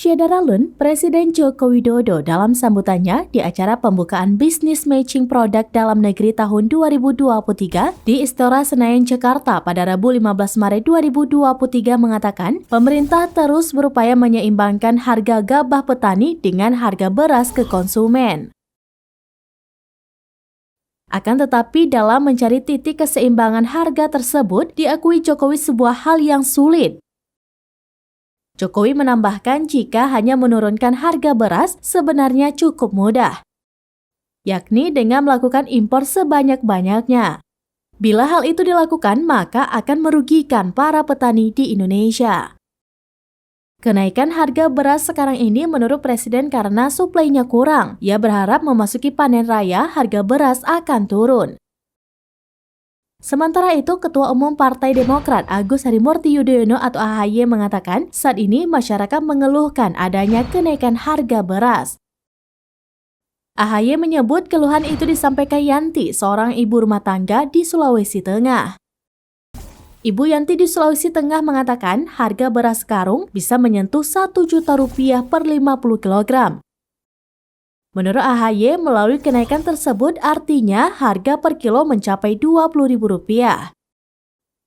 Syadaralun, Presiden Joko Widodo dalam sambutannya di acara pembukaan Business Matching Produk Dalam Negeri tahun 2023 di Istora Senayan, Jakarta pada Rabu 15 Maret 2023 mengatakan, pemerintah terus berupaya menyeimbangkan harga gabah petani dengan harga beras ke konsumen. Akan tetapi dalam mencari titik keseimbangan harga tersebut, diakui Jokowi sebuah hal yang sulit. Jokowi menambahkan jika hanya menurunkan harga beras sebenarnya cukup mudah, yakni dengan melakukan impor sebanyak-banyaknya. Bila hal itu dilakukan, maka akan merugikan para petani di Indonesia. Kenaikan harga beras sekarang ini menurut Presiden karena suplainya kurang. Ia berharap memasuki panen raya, harga beras akan turun. Sementara itu, Ketua Umum Partai Demokrat Agus Harimurti Yudhoyono atau AHY mengatakan saat ini masyarakat mengeluhkan adanya kenaikan harga beras. AHY menyebut keluhan itu disampaikan Yanti, seorang ibu rumah tangga di Sulawesi Tengah. Ibu Yanti di Sulawesi Tengah mengatakan harga beras karung bisa menyentuh Rp1 juta per 50 kg. Menurut AHY, melalui kenaikan tersebut artinya harga per kilo mencapai Rp20.000.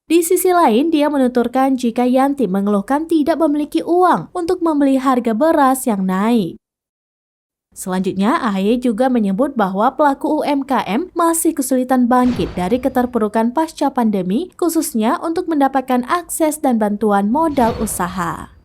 Di sisi lain, dia menuturkan jika Yanti mengeluhkan tidak memiliki uang untuk membeli harga beras yang naik. Selanjutnya, AHY juga menyebut bahwa pelaku UMKM masih kesulitan bangkit dari keterpurukan pasca pandemi, khususnya untuk mendapatkan akses dan bantuan modal usaha.